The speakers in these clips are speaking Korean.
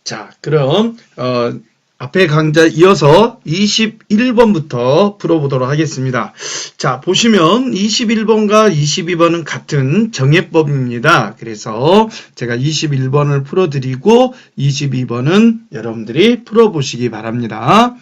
자, 그럼 앞에 강좌 이어서 21번부터 풀어보도록 하겠습니다. 자, 보시면 21번과 22번은 같은 정예법입니다. 그래서 제가 21번을 풀어드리고 22번은 여러분들이 풀어보시기 바랍니다.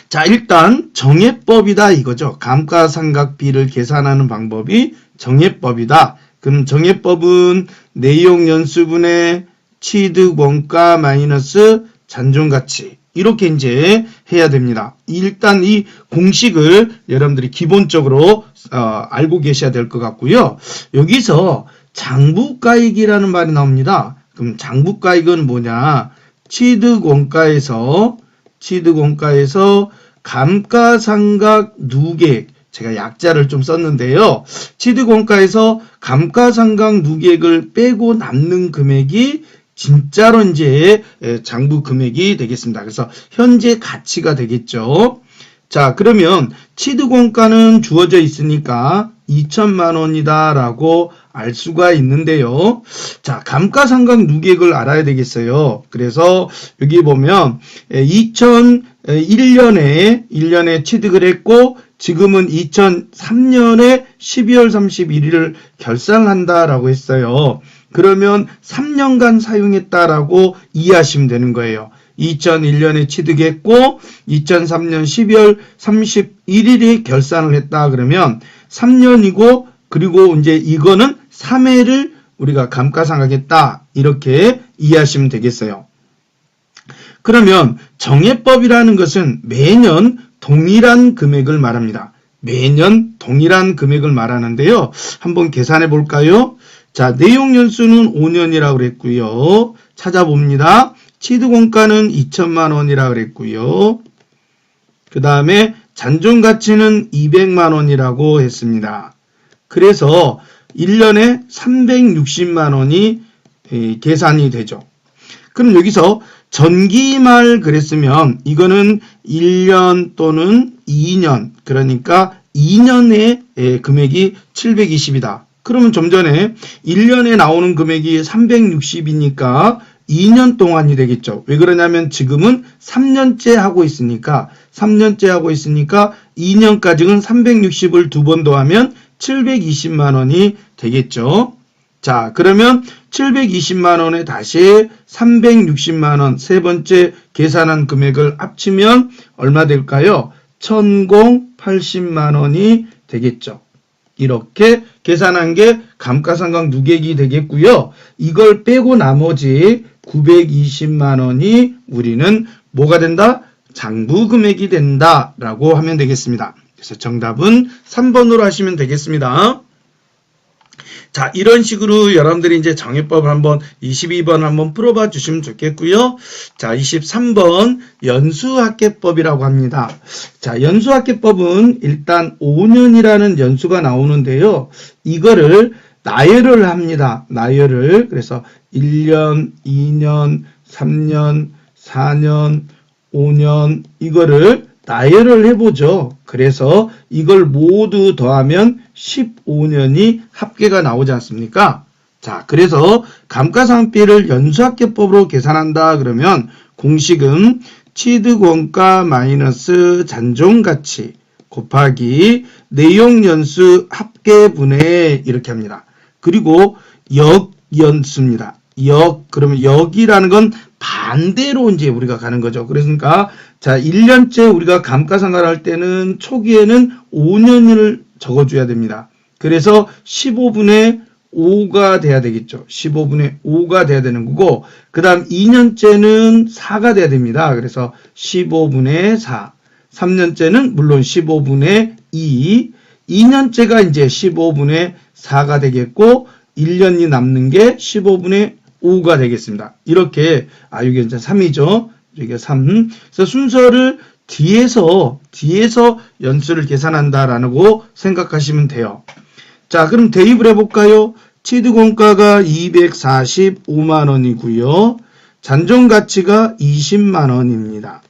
자, 일단 정예법이다 이거죠. 감가상각비를 계산하는 방법이 정예법이다. 그럼 정예법은 내용연수분의 취득원가 마이너스 잔존가치 이렇게 이제 해야 됩니다. 일단 이 공식을 여러분들이 기본적으로 알고 계셔야 될 것 같고요. 여기서 장부가액이라는 말이 나옵니다. 그럼 장부가액은 뭐냐? 취득원가에서 감가상각 누계액, 제가 약자를 좀 썼는데요. 취득원가에서 감가상각 누계액을 빼고 남는 금액이 진짜로 이제 장부 금액이 되겠습니다. 그래서 현재 가치가 되겠죠. 자, 그러면 취득원가는 주어져 있으니까 2천만 원이다 라고 알 수가 있는데요. 자, 감가상각 누계액을 알아야 되겠어요. 그래서 여기 보면 2001년에 취득을 했고 지금은 2003년에 12월 31일을 결산한다라고 했어요. 그러면 3년간 사용했다라고 이해하시면 되는 거예요. 2001년에 취득했고 2003년 12월 31일에 결산을 했다 그러면 3년이고 그리고 이제 이거는 3회를 우리가 감가상각했다 이렇게 이해하시면 되겠어요. 그러면 정예법이라는 것은 매년 동일한 금액을 말합니다. 매년 동일한 금액을 말하는데요. 한번 계산해 볼까요? 자, 내용연수는 5년이라고 그랬고요. 찾아봅니다. 취득원가는 2천만 원이라고 그랬고요. 그 다음에 잔존가치는 200만 원이라고 했습니다. 그래서 1년에 360만 원이 계산이 되죠. 그럼 여기서 전기말 그랬으면 이거는 1년 또는 2년, 그러니까 2년의 금액이 720이다. 그러면 좀 전에 1년에 나오는 금액이 360이니까 2년 동안이 되겠죠. 왜 그러냐면 지금은 3년째 하고 있으니까 2년까지는 360을 두 번 더하면 720만 원이 되겠죠. 자, 그러면 720만 원에 다시 360만 원 세 번째 계산한 금액을 합치면 얼마 될까요? 1080만 원이 되겠죠. 이렇게 계산한 게 감가상각 누계액이 되겠고요. 이걸 빼고 나머지 920만 원이 우리는 뭐가 된다? 장부 금액이 된다라고 하면 되겠습니다. 그래서 정답은 3번으로 하시면 되겠습니다. 자, 이런 식으로 여러분들이 이제 정예법을 한번 22번 한번 풀어봐 주시면 좋겠고요. 자, 23번 연수합계법이라고 합니다. 자, 연수합계법은 일단 5년이라는 연수가 나오는데요. 이거를 나열을 합니다. 나열을. 그래서 1년, 2년, 3년, 4년, 5년 이거를 나열을 해보죠. 그래서 이걸 모두 더하면 15년이 합계가 나오지 않습니까? 자, 그래서 감가상각비를 연수합계법으로 계산한다 그러면 공식은 취득원가 마이너스 잔존가치 곱하기 내용연수 합계분의 이렇게 합니다. 그리고 역연수입니다. 그러면 역이라는 건 반대로 이제 우리가 가는 거죠. 그러니까 자, 1년째 우리가 감가상각을 할 때는 초기에는 5년을 적어줘야 됩니다. 그래서 15분의 5가 돼야 되겠죠. 15분의 5가 돼야 되는 거고, 그 다음 2년째는 4가 돼야 됩니다. 그래서 15분의 4. 3년째는 물론 15분의 2. 2년째가 이제 15분의 4가 되겠고, 1년이 남는 게 15분의 5가 되겠습니다. 이렇게, 이게 이제 3이죠. 이게 3. 그래서 순서를 뒤에서 연수를 계산한다라고 생각하시면 돼요. 자, 그럼 대입을 해볼까요? 취득원가가 245만 원이고요. 잔존가치가 20만 원입니다.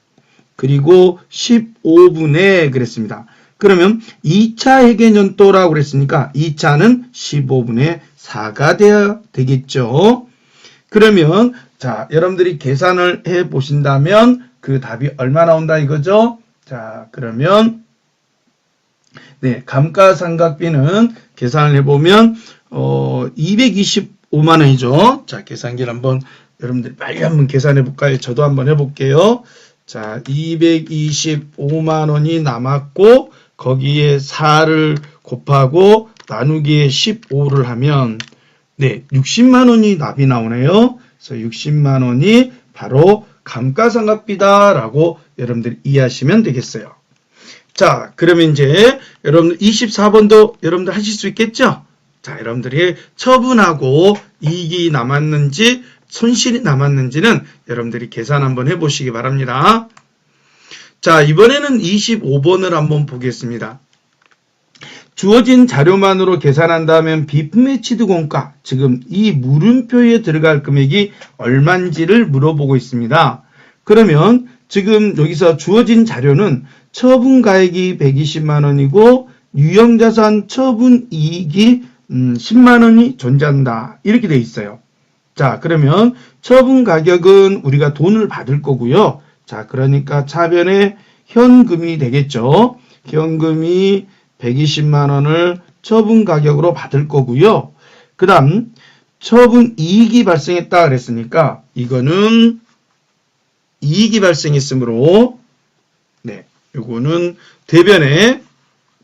그리고 15분의 그랬습니다. 그러면 2차 회계연도라고 그랬으니까 2차는 15분의 4가 돼야 되겠죠. 그러면 자, 여러분들이 계산을 해 보신다면 그 답이 얼마 나온다 이거죠? 자, 그러면 네, 감가상각비는 계산을 해보면 225만 원이죠. 자, 계산기를 한번 여러분들 빨리 한번 계산해 볼까요? 저도 한번 해볼게요. 자, 225만 원이 남았고 거기에 4를 곱하고 나누기에 15를 하면 네, 60만 원이 답이 나오네요. 그래서 60만 원이 바로 감가상각비다라고 여러분들이 이해하시면 되겠어요. 자, 그러면 이제 여러분들 24번도 여러분들 하실 수 있겠죠? 자, 여러분들이 처분하고 이익이 남았는지 손실이 남았는지는 여러분들이 계산 한번 해보시기 바랍니다. 자, 이번에는 25번을 한번 보겠습니다. 주어진 자료만으로 계산한다면 비품의 취득원가, 지금 이 물음표에 들어갈 금액이 얼마인지를 물어보고 있습니다. 그러면 지금 여기서 주어진 자료는 처분가액이 120만 원이고 유형자산 처분이익이 10만 원이 존재한다. 이렇게 돼 있어요. 자, 그러면 처분가격은 우리가 돈을 받을 거고요. 자, 그러니까 차변에 현금이 되겠죠. 현금이 120만 원을 처분가격으로 받을 거고요. 그 다음 처분이익이 발생했다 그랬으니까 이거는 이익이 발생했으므로 네, 요거는 대변에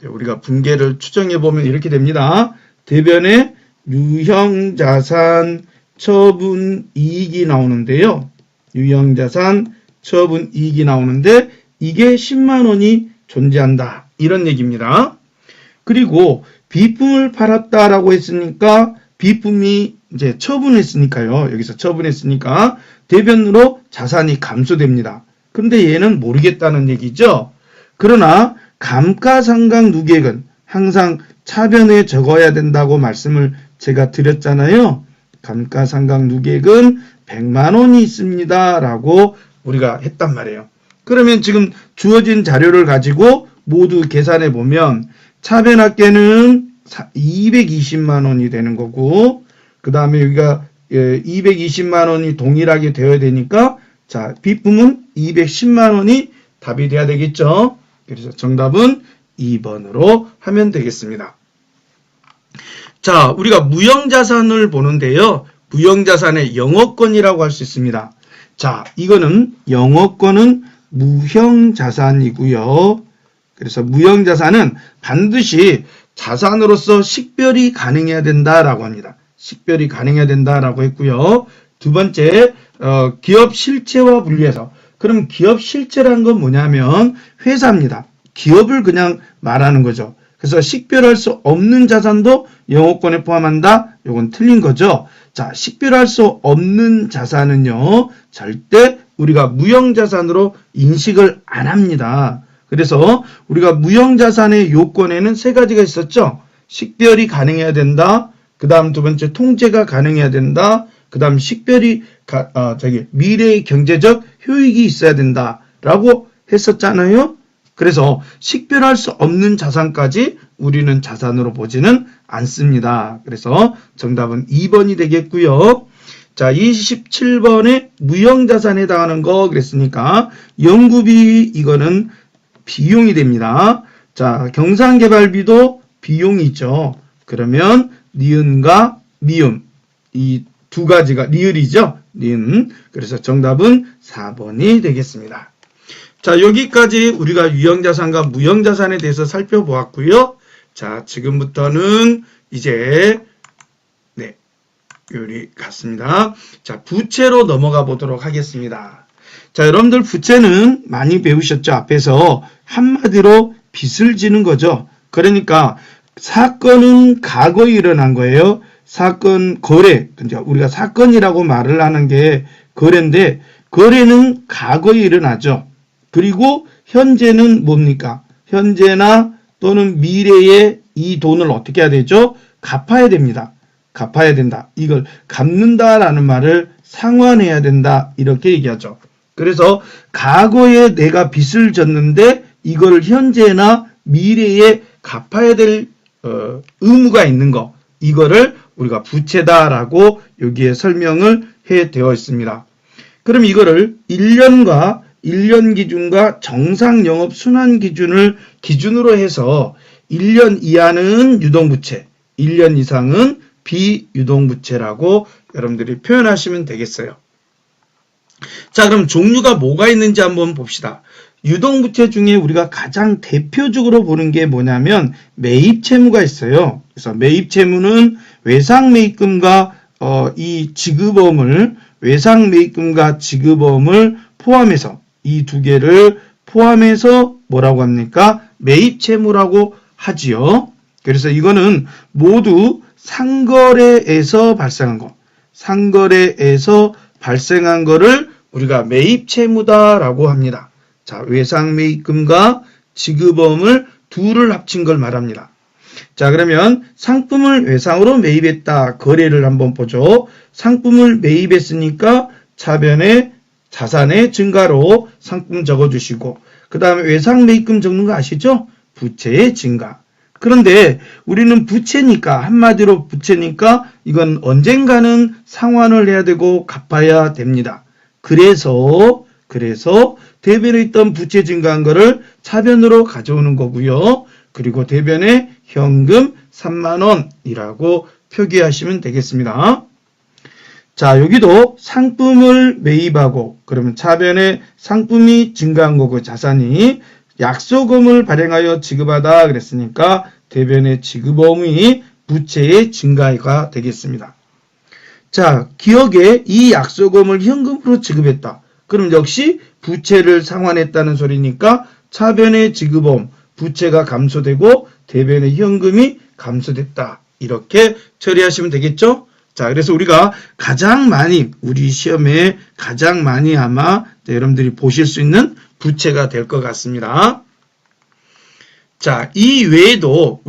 우리가 분계를 추정해 보면 이렇게 됩니다. 대변에 유형자산 처분이익이 나오는데요. 유형자산 처분이익이 나오는데 이게 10만 원이 존재한다. 이런 얘기입니다. 그리고 비품을 팔았다라고 했으니까 비품이 이제 처분했으니까요. 여기서 처분했으니까 대변으로 자산이 감소됩니다. 그런데 얘는 모르겠다는 얘기죠. 그러나 감가상각 누계액은 항상 차변에 적어야 된다고 말씀을 제가 드렸잖아요. 감가상각 누계액은 100만 원이 있습니다. 라고 우리가 했단 말이에요. 그러면 지금 주어진 자료를 가지고 모두 계산해 보면 차변합계는 220만 원이 되는 거고 그 다음에 여기가 220만 원이 동일하게 되어야 되니까 자, 비품은 210만 원이 답이 돼야 되겠죠. 그래서 정답은 2번으로 하면 되겠습니다. 자, 우리가 무형자산을 보는데요. 무형자산의 영업권이라고 할 수 있습니다. 자, 이거는 영업권은 무형자산이고요. 그래서 무형자산은 반드시 자산으로서 식별이 가능해야 된다라고 합니다. 식별이 가능해야 된다라고 했고요. 두 번째, 기업 실체와 분리해서. 그럼 기업 실체라는 건 뭐냐면 회사입니다. 기업을 그냥 말하는 거죠. 그래서 식별할 수 없는 자산도 영업권에 포함한다? 이건 틀린 거죠. 자, 식별할 수 없는 자산은요, 절대 우리가 무형자산으로 인식을 안 합니다. 그래서 우리가 무형자산의 요건에는 세 가지가 있었죠. 식별이 가능해야 된다. 그 다음 두 번째 통제가 가능해야 된다. 그 다음 식별이 미래의 경제적 효익이 있어야 된다라고 했었잖아요. 그래서 식별할 수 없는 자산까지 우리는 자산으로 보지는 않습니다. 그래서 정답은 2번이 되겠고요. 자, 27번에 무형자산에 해당하는 거 그랬으니까 연구비 이거는 비용이 됩니다. 자, 경상개발비도 비용이 있죠. 그러면 니은과 미음 이 두 가지가 리을이죠. 니은. 그래서 정답은 4번이 되겠습니다. 자, 여기까지 우리가 유형자산과 무형자산에 대해서 살펴보았고요. 자, 지금부터는 이제 요리 같습니다. 자, 부채로 넘어가 보도록 하겠습니다. 자, 여러분들 부채는 많이 배우셨죠? 앞에서 한마디로 빚을 지는 거죠. 그러니까 사건은 과거에 일어난 거예요. 사건, 거래. 우리가 사건이라고 말을 하는 게 거래인데 거래는 과거에 일어나죠. 그리고 현재는 뭡니까? 현재나 또는 미래에 이 돈을 어떻게 해야 되죠? 갚아야 됩니다. 갚아야 된다. 이걸 갚는다라는 말을 상환해야 된다. 이렇게 얘기하죠. 그래서 과거에 내가 빚을 졌는데 이걸 현재나 미래에 갚아야 될 의무가 있는 거. 이거를 우리가 부채다라고 여기에 설명을 되어 있습니다. 그럼 이거를 1년 기준과 정상 영업 순환 기준을 기준으로 해서 1년 이하는 유동부채, 1년 이상은 비유동부채라고 여러분들이 표현하시면 되겠어요. 자, 그럼 종류가 뭐가 있는지 한번 봅시다. 유동부채 중에 우리가 가장 대표적으로 보는 게 뭐냐면 매입채무가 있어요. 그래서 매입채무는 외상매입금과 이 지급업을 외상매입금과 지급업을 포함해서 이 두 개를 포함해서 뭐라고 합니까? 매입채무라고 하지요. 그래서 이거는 모두 상거래에서 발생한 거, 상거래에서 발생한 거를 우리가 매입채무다라고 합니다. 자, 외상매입금과 지급업을 둘을 합친 걸 말합니다. 자, 그러면 상품을 외상으로 매입했다. 거래를 한번 보죠. 상품을 매입했으니까 차변에 자산의 증가로 상품 적어주시고 그 다음에 외상매입금 적는 거 아시죠? 부채의 증가. 그런데 우리는 부채니까 한마디로 부채니까 이건 언젠가는 상환을 해야 되고 갚아야 됩니다. 그래서 대변에 있던 부채 증가한 거를 차변으로 가져오는 거고요. 그리고 대변에 현금 3만원이라고 표기하시면 되겠습니다. 자, 여기도 상품을 매입하고 그러면 차변에 상품이 증가한 거고 자산이 약소금을 발행하여 지급하다 그랬으니까 대변의 지급업이 부채의 증가가 되겠습니다. 자, 기억에 이 약소금을 현금으로 지급했다. 그럼 역시 부채를 상환했다는 소리니까 차변의 지급업, 부채가 감소되고 대변의 현금이 감소됐다. 이렇게 처리하시면 되겠죠? 자, 그래서 우리가 가장 많이 우리 시험에 가장 많이 아마 여러분들이 보실 수 있는 부채가 될 것 같습니다. 자, 이 외에도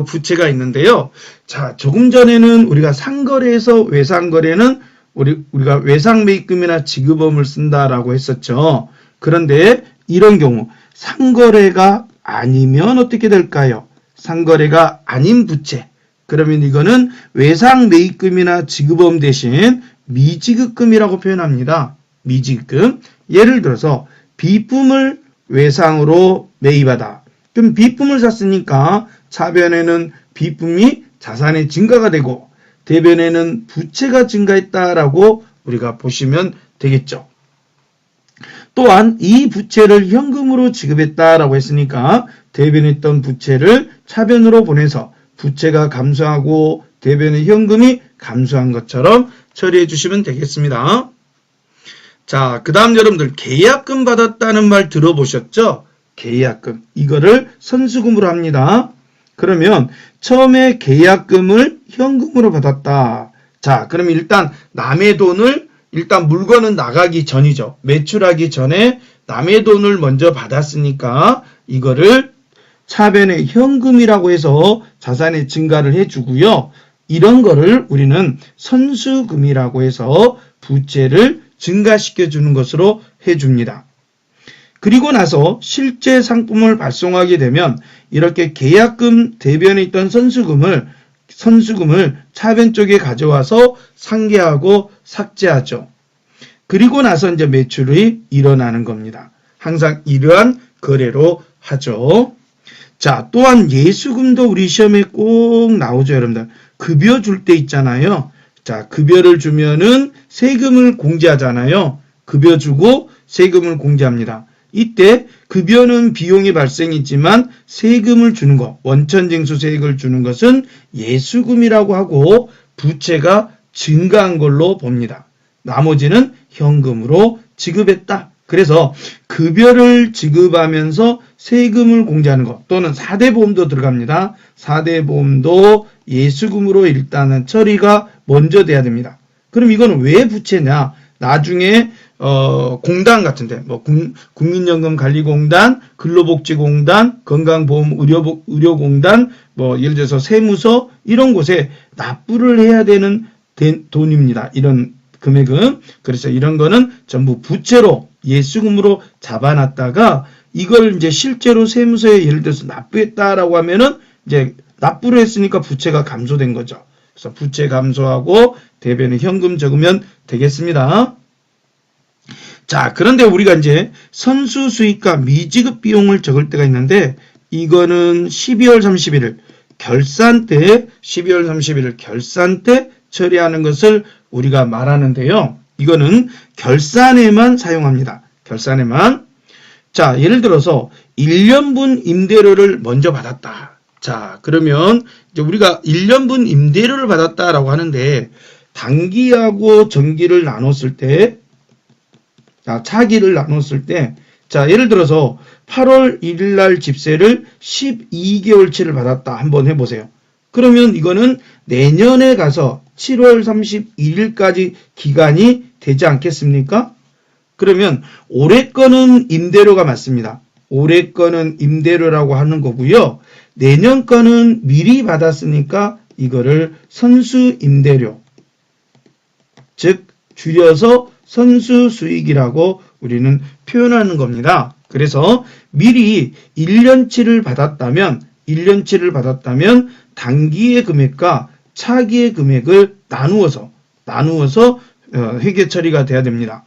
부채가 있는데요. 자, 조금 전에는 우리가 상거래에서 외상거래는 우리가 외상매입금이나 지급업을 쓴다라고 했었죠. 그런데 이런 경우 상거래가 아니면 어떻게 될까요? 상거래가 아닌 부채. 그러면 이거는 외상매입금이나 지급업 대신 미지급금이라고 표현합니다. 미지급금. 예를 들어서 비품을 외상으로 매입하다. 그럼 비품을 샀으니까 차변에는 비품이 자산의 증가가 되고 대변에는 부채가 증가했다라고 우리가 보시면 되겠죠. 또한 이 부채를 현금으로 지급했다라고 했으니까 대변에 있던 부채를 차변으로 보내서 부채가 감소하고 대변의 현금이 감소한 것처럼 처리해 주시면 되겠습니다. 자, 그 다음 여러분들 계약금 받았다는 말 들어보셨죠? 계약금. 이거를 선수금으로 합니다. 그러면 처음에 계약금을 현금으로 받았다. 자, 그럼 일단 남의 돈을 물건은 나가기 전이죠. 매출하기 전에 남의 돈을 먼저 받았으니까 이거를 차변의 현금이라고 해서 자산의 증가를 해주고요. 이런 거를 우리는 선수금이라고 해서 부채를 증가시켜주는 것으로 해줍니다. 그리고 나서 실제 상품을 발송하게 되면 이렇게 계약금 대변에 있던 선수금을 차변 쪽에 가져와서 상계하고 삭제하죠. 그리고 나서 이제 매출이 일어나는 겁니다. 항상 이러한 거래로 하죠. 자, 또한 예수금도 우리 시험에 꼭 나오죠, 여러분들. 급여 줄 때 있잖아요. 자, 급여를 주면은 세금을 공제하잖아요. 급여 주고 세금을 공제합니다. 이때 급여는 비용이 발생이지만 세금을 주는 것, 원천징수세액을 주는 것은 예수금이라고 하고 부채가 증가한 걸로 봅니다. 나머지는 현금으로 지급했다. 그래서 급여를 지급하면서 세금을 공제하는 것 또는 4대 보험도 들어갑니다. 4대 보험도 예수금으로 일단은 처리가 먼저 돼야 됩니다. 그럼 이거는 왜 부채냐? 나중에 공단 같은데 뭐 국민연금관리공단, 근로복지공단, 건강보험 의료공단, 뭐 예를 들어서 세무서 이런 곳에 납부를 해야 되는 돈입니다. 이런 금액은. 그래서 이런 거는 전부 부채로 예수금으로 잡아놨다가 이걸 이제 실제로 세무서에 예를 들어서 납부했다라고 하면은 이제 납부를 했으니까 부채가 감소된 거죠. 그래서 부채 감소하고 대변에 현금 적으면 되겠습니다. 자, 그런데 우리가 이제 선수 수익과 미지급 비용을 적을 때가 있는데 이거는 12월 31일 결산 때 12월 31일 결산 때 처리하는 것을 우리가 말하는데요. 이거는 결산에만 사용합니다. 결산에만. 자, 예를 들어서 1년분 임대료를 먼저 받았다. 자, 그러면 이제 우리가 1년분 임대료를 받았다라고 하는데 단기하고 정기를 나눴을 때 차기를 나눴을 때 자, 예를 들어서 8월 1일 날 집세를 12개월치를 받았다. 한번 해보세요. 그러면 이거는 내년에 가서 7월 31일까지 기간이 되지 않겠습니까? 그러면 올해 거는 임대료가 맞습니다. 올해 거는 임대료라고 하는 거고요. 내년 거는 미리 받았으니까 이거를 선수 임대료, 즉 줄여서 선수 수익이라고 우리는 표현하는 겁니다. 그래서 미리 1년치를 받았다면 단기의 금액과 차기의 금액을 나누어서 회계 처리가 돼야 됩니다.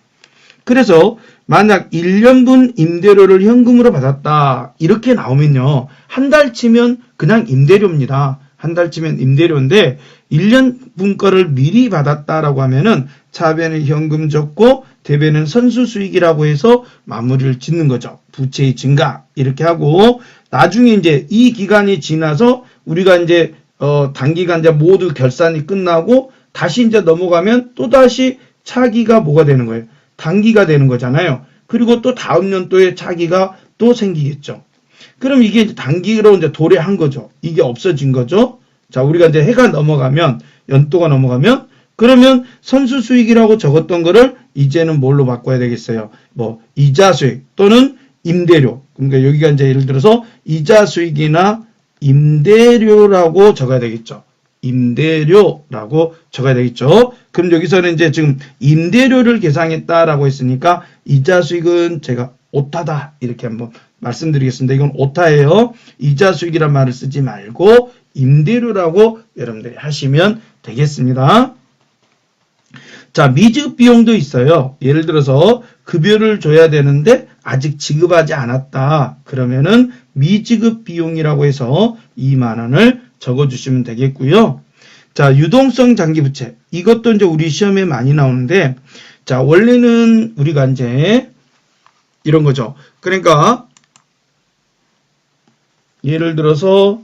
그래서 만약 1년분 임대료를 현금으로 받았다 이렇게 나오면요. 한 달 치면 그냥 임대료입니다. 한 달 치면 임대료인데 1년분 거를 미리 받았다라고 하면은 차변에 현금 적고 대변은 선수 수익이라고 해서 마무리를 짓는 거죠. 부채의 증가 이렇게 하고 나중에 이제 이 기간이 지나서 우리가 이제 단기간 이제 모두 결산이 끝나고 다시 이제 넘어가면 또 다시 차기가 뭐가 되는 거예요? 단기가 되는 거잖아요. 그리고 또 다음 연도에 차기가 또 생기겠죠. 그럼 이게 이제 단기로 이제 도래한 거죠. 이게 없어진 거죠. 자, 우리가 이제 해가 넘어가면 연도가 넘어가면 그러면 선수 수익이라고 적었던 거를 이제는 뭘로 바꿔야 되겠어요? 뭐 이자 수익 또는 임대료. 그러니까 여기가 이제 예를 들어서 이자 수익이나 임대료라고 적어야 되겠죠. 임대료라고 적어야 되겠죠. 그럼 여기서는 이제 지금 임대료를 계상했다라고 했으니까 이자 수익은 제가 오타다 이렇게 한번 말씀드리겠습니다. 이건 오타예요. 이자 수익이란 말을 쓰지 말고 임대료라고 여러분들이 하시면 되겠습니다. 자, 미지급 비용도 있어요. 예를 들어서 급여를 줘야 되는데 아직 지급하지 않았다. 그러면은 미지급 비용이라고 해서 2만 원을 적어주시면 되겠고요. 자, 유동성 장기부채. 이것도 이제 우리 시험에 많이 나오는데, 자, 원래는 우리가 이제 이런 거죠. 그러니까 예를 들어서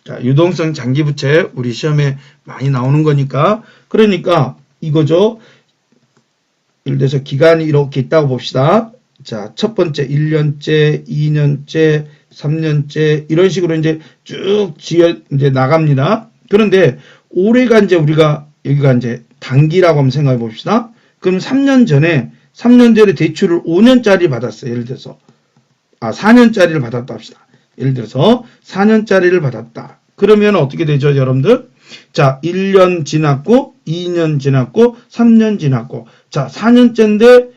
자, 유동성 장기부채 우리 시험에 많이 나오는 거니까 그러니까 이거죠. 예를 들어서 기간이 이렇게 있다고 봅시다. 자, 첫 번째 1년째, 2년째, 3년째 이런 식으로 이제 쭉 이제 나갑니다. 그런데 올해가 이제 우리가 여기가 이제 단기라고 한번 생각해 봅시다. 그럼 3년 전에 대출을 5년짜리 받았어요. 예를 들어서 4년짜리를 받았다 합시다. 예를 들어서 4년짜리를 받았다. 그러면 어떻게 되죠, 여러분들? 자, 1년 지났고 2년 지났고 3년 지났고 자, 4년째인데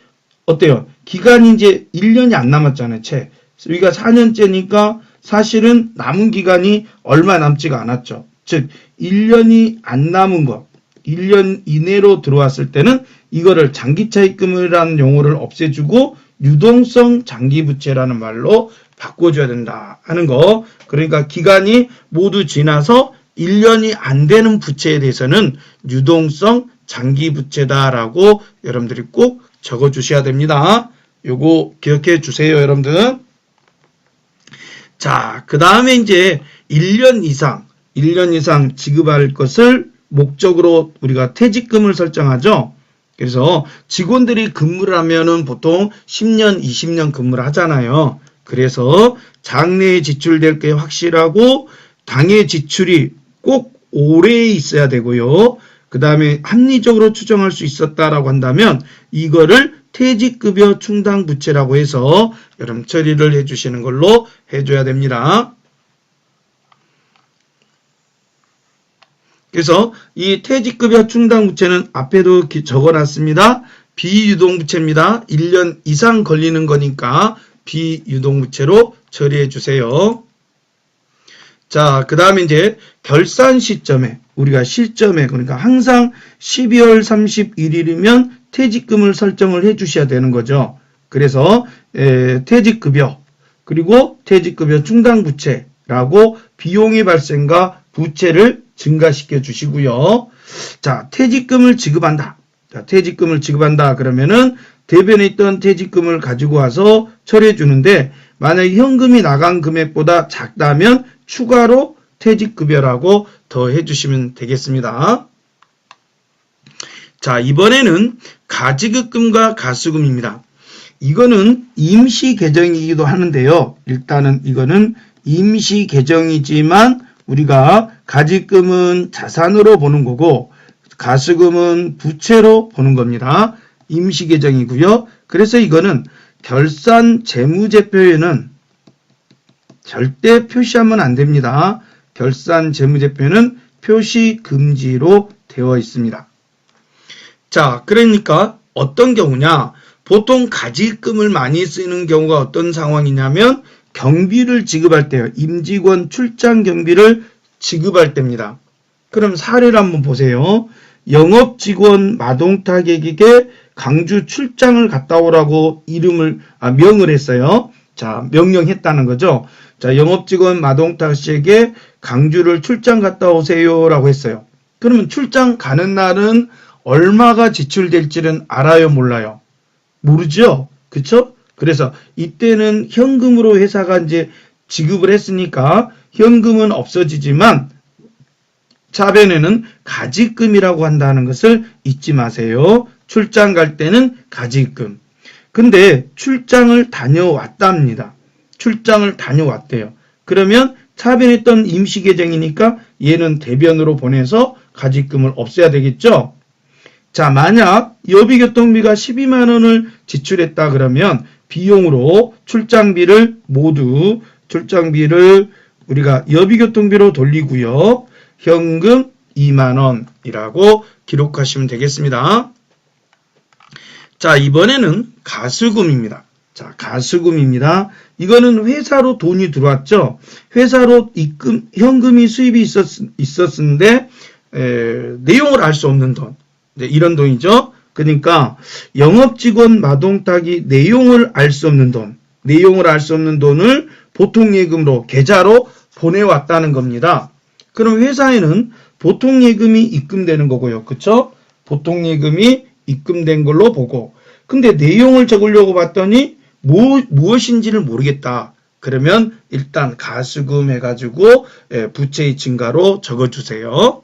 어때요? 기간이 이제 1년이 안 남았잖아요. 채. 우리가 4년째니까 사실은 남은 기간이 얼마 남지가 않았죠. 즉 1년이 안 남은 거 1년 이내로 들어왔을 때는 이거를 장기차입금이라는 용어를 없애주고 유동성 장기부채라는 말로 바꿔줘야 된다 하는 거. 그러니까 기간이 모두 지나서 1년이 안 되는 부채에 대해서는 유동성 장기부채다라고 여러분들이 꼭 적어주셔야 됩니다. 요거 기억해 주세요, 여러분들. 자, 그 다음에 이제 1년 이상 지급할 것을 목적으로 우리가 퇴직금을 설정하죠. 그래서 직원들이 근무를 하면은 보통 10년, 20년 근무를 하잖아요. 그래서 장래에 지출될 게 확실하고 당해 지출이 꼭 오래 있어야 되고요. 그 다음에 합리적으로 추정할 수 있었다라고 한다면 이거를 퇴직급여 충당부채라고 해서 여러분 처리를 해주시는 걸로 해줘야 됩니다. 그래서 이 퇴직급여 충당부채는 앞에도 적어놨습니다. 비유동부채입니다. 1년 이상 걸리는 거니까 비유동부채로 처리해 주세요. 자, 그 다음에 이제 결산 시점에 우리가 실점에 그러니까 항상 12월 31일이면 퇴직금을 설정을 해 주셔야 되는 거죠. 그래서 퇴직급여 그리고 퇴직급여 충당부채라고 비용의 발생과 부채를 증가시켜 주시고요. 자, 퇴직금을 지급한다. 자, 퇴직금을 지급한다 그러면은 대변에 있던 퇴직금을 가지고 와서 처리해 주는데 만약에 현금이 나간 금액보다 작다면 추가로 퇴직급여라고 더해 주시면 되겠습니다. 자, 이번에는 가지급금과 가수금입니다. 이거는 임시 개정이기도 하는데요. 일단은 이거는 임시 개정이지만 우리가 가지금은 자산으로 보는 거고 가수금은 부채로 보는 겁니다. 임시 개정이고요. 그래서 이거는 결산 재무제표에는 절대 표시하면 안 됩니다. 결산 재무제표는 표시 금지로 되어 있습니다. 자, 그러니까 어떤 경우냐? 보통 가지금을 많이 쓰는 경우가 어떤 상황이냐면 경비를 지급할 때요. 임직원 출장 경비를 지급할 때입니다. 그럼 사례를 한번 보세요. 영업직원 마동탁에게 강주 출장을 갔다 오라고 명을 했어요. 자, 명령했다는 거죠. 자, 영업직원 마동탁 씨에게 강주를 출장 갔다 오세요라고 했어요. 그러면 출장 가는 날은 얼마가 지출될지는 알아요, 몰라요? 모르죠? 그쵸? 그래서 이때는 현금으로 회사가 이제 지급을 했으니까 현금은 없어지지만 차변에는 가지금이라고 한다는 것을 잊지 마세요. 출장 갈 때는 가지금. 근데 출장을 다녀왔답니다. 출장을 다녀왔대요. 그러면 차변에 있던 임시계정이니까 얘는 대변으로 보내서 가지금을 없애야 되겠죠? 자, 만약 여비교통비가 12만 원을 지출했다 그러면 비용으로 출장비를 우리가 여비교통비로 돌리고요. 현금 2만 원이라고 기록하시면 되겠습니다. 자, 이번에는 가수금입니다. 자, 가수금입니다. 이거는 회사로 돈이 들어왔죠. 회사로 현금이 수입이 있었는데 내용을 알 수 없는 돈. 네, 이런 돈이죠. 그러니까 영업직원 마동탁이 내용을 알 수 없는 돈을 보통예금으로 계좌로 보내왔다는 겁니다. 그럼 회사에는 보통예금이 입금되는 거고요. 그쵸? 보통예금이 입금된 걸로 보고 근데 내용을 적으려고 봤더니 무엇인지를 모르겠다. 그러면 일단 가수금 해가지고 부채의 증가로 적어주세요.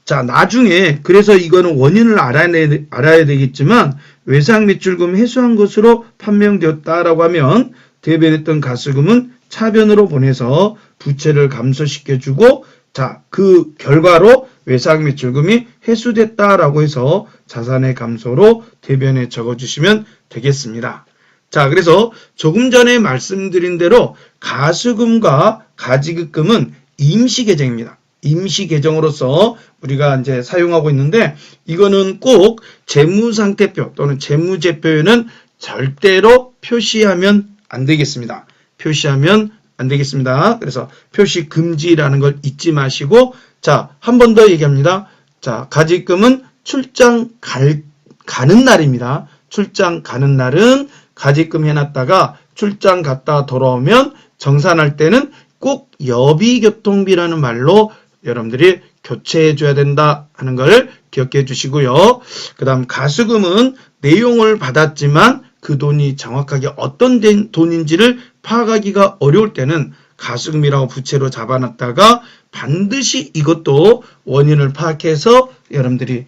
자, 나중에 그래서 이거는 원인을 알아야 되겠지만 외상매출금 회수한 것으로 판명되었다라고 하면 대변했던 가수금은 차변으로 보내서 부채를 감소시켜주고 자, 그 결과로 외상매출금이 회수됐다라고 해서 자산의 감소로 대변에 적어주시면 되겠습니다. 자, 그래서 조금 전에 말씀드린 대로 가수금과 가지급금은 임시계정입니다. 임시계정으로서 우리가 이제 사용하고 있는데 이거는 꼭 재무상태표 또는 재무제표에는 절대로 표시하면 안 되겠습니다. 표시하면 안 되겠습니다. 그래서 표시 금지라는 걸 잊지 마시고 자, 한 번 더 얘기합니다. 자, 가지금은 출장 가는 날입니다. 출장 가는 날은 가지금 해놨다가 출장 갔다 돌아오면 정산할 때는 꼭 여비교통비라는 말로 여러분들이 교체해 줘야 된다 하는 걸 기억해 주시고요. 그 다음 가수금은 내용을 받았지만 그 돈이 정확하게 어떤 돈인지를 파악하기가 어려울 때는 가수금이라고 부채로 잡아놨다가 반드시 이것도 원인을 파악해서 여러분들이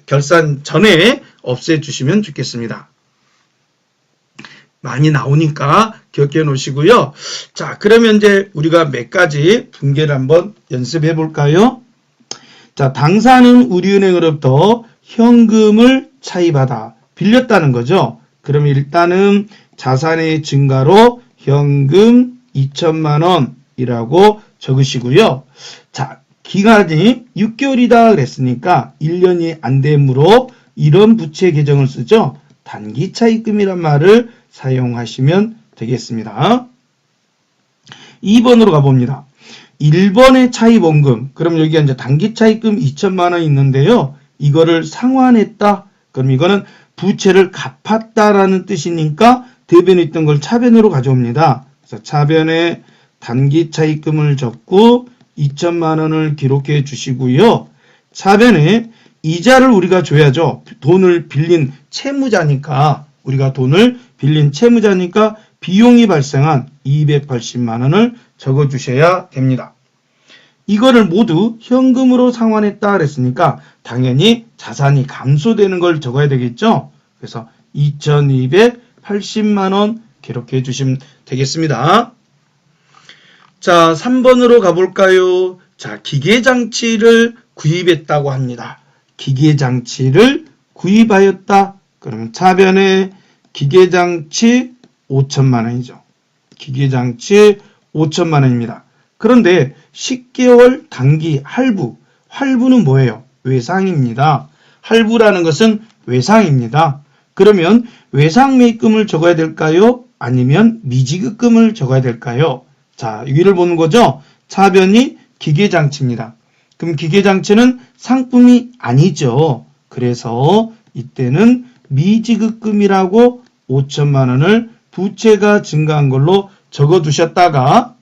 결산 전에 없애주시면 좋겠습니다. 많이 나오니까 기억해 놓으시고요. 자, 그러면 이제 우리가 몇 가지 분개를 한번 연습해 볼까요? 자, 당사는 우리은행으로부터 현금을 차입하다 빌렸다는 거죠. 그럼 일단은 자산의 증가로 현금 2천만 원이라고 적으시고요. 자, 기간이 6개월이다 그랬으니까 1년이 안 되므로 이런 부채 계정을 쓰죠. 단기 차입금이란 말을 사용하시면 되겠습니다. 2번으로 가봅니다. 1번의 차입원금, 그럼 여기가 이제 단기 차입금 2천만 원 있는데요. 이거를 상환했다. 그럼 이거는 부채를 갚았다라는 뜻이니까 대변에 있던 걸 차변으로 가져옵니다. 그래서 차변에 단기 차입금을 적고 2천만 원을 기록해 주시고요. 차변에 이자를 우리가 줘야죠. 돈을 빌린 채무자니까, 우리가 돈을 빌린 채무자니까 비용이 발생한 280만 원을 적어주셔야 됩니다. 이거를 모두 현금으로 상환했다 그랬으니까 당연히 자산이 감소되는 걸 적어야 되겠죠. 그래서 2280만 원 기록해 주시면 되겠습니다. 자, 3번으로 가볼까요? 자, 기계장치를 구입했다고 합니다. 기계장치를 구입하였다. 그러면 차변에 기계장치 5천만 원이죠. 기계장치 5천만 원입니다. 그런데 10개월 단기 할부. 할부는 뭐예요? 외상입니다. 할부라는 것은 외상입니다. 그러면 외상매입금을 적어야 될까요? 아니면 미지급금을 적어야 될까요? 자, 위를 보는 거죠? 차변이 기계장치입니다. 그럼 기계장치는 상품이 아니죠. 그래서 이때는 미지급금이라고 5천만 원을 부채가 증가한 걸로 적어두셨다가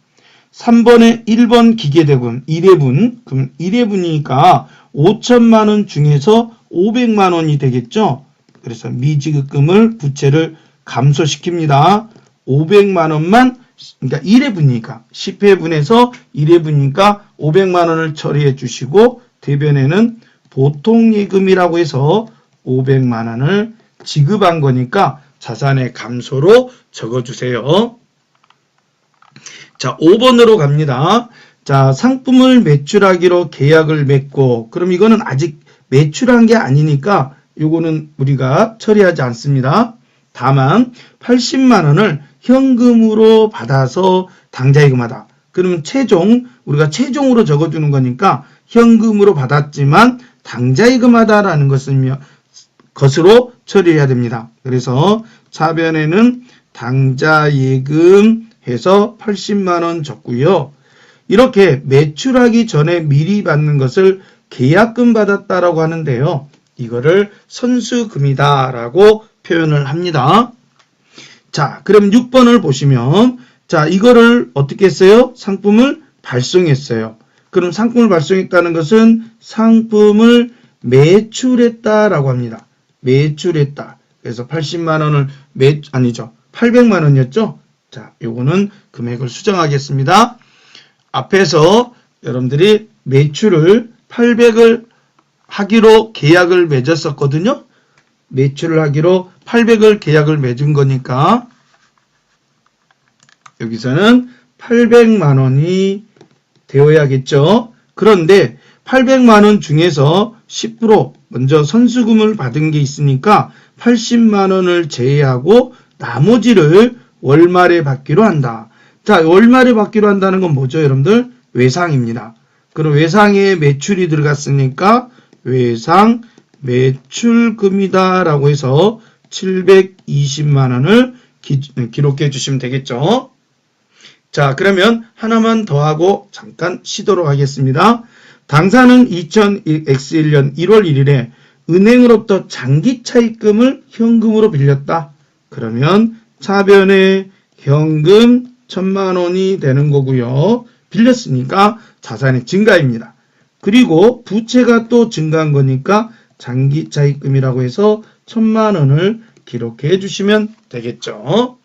3번에 1번 기계대금 1회분, 그럼 1회분이니까 5천만 원 중에서 500만 원이 되겠죠. 그래서 미지급금을 부채를 감소시킵니다. 500만 원만, 그러니까 1회분이니까 10회분에서 1회분이니까 500만 원을 처리해 주시고 대변에는 보통예금이라고 해서 500만 원을 지급한 거니까 자산의 감소로 적어주세요. 자, 5번으로 갑니다. 자, 상품을 매출하기로 계약을 맺고, 그럼 이거는 아직 매출한 게 아니니까 요거는 우리가 처리하지 않습니다. 다만 80만 원을 현금으로 받아서 당좌예금하다. 그러면 우리가 최종으로 적어주는 거니까 현금으로 받았지만 당좌예금하다라는 것으로 처리해야 됩니다. 그래서 차변에는 당좌예금 해서 80만 원 적고요. 이렇게 매출하기 전에 미리 받는 것을 계약금 받았다라고 하는데요. 이거를 선수금이다라고 표현을 합니다. 자, 그럼 6번을 보시면, 자, 이거를 어떻게 했어요? 상품을 발송했어요. 그럼 상품을 발송했다는 것은 상품을 매출했다라고 합니다. 매출했다. 그래서 80만 원을 800만 원이었죠? 자, 요거는 금액을 수정하겠습니다. 앞에서 여러분들이 매출을 800을 하기로 계약을 맺었었거든요. 매출을 하기로 800을 계약을 맺은 거니까 여기서는 800만 원이 되어야겠죠. 그런데 800만 원 중에서 10% 먼저 선수금을 받은 게 있으니까 80만 원을 제외하고 나머지를 월말에 받기로 한다. 자, 월말에 받기로 한다는 건 뭐죠, 여러분들? 외상입니다. 그럼 외상에 매출이 들어갔으니까 외상 매출금이다 라고 해서 720만 원을 기록해 주시면 되겠죠. 자, 그러면 하나만 더 하고 잠깐 쉬도록 하겠습니다. 당사는 2000X1년 1월 1일에 은행으로부터 장기 차입금을 현금으로 빌렸다. 그러면 차변에 현금 1000만 원이 되는 거고요. 빌렸으니까 자산의 증가입니다. 그리고 부채가 또 증가한 거니까 장기 차입금이라고 해서 1000만 원을 기록해 주시면 되겠죠.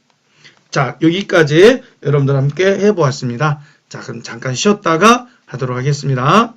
자, 여기까지 여러분들 함께 해보았습니다. 자, 그럼 잠깐 쉬었다가 하도록 하겠습니다.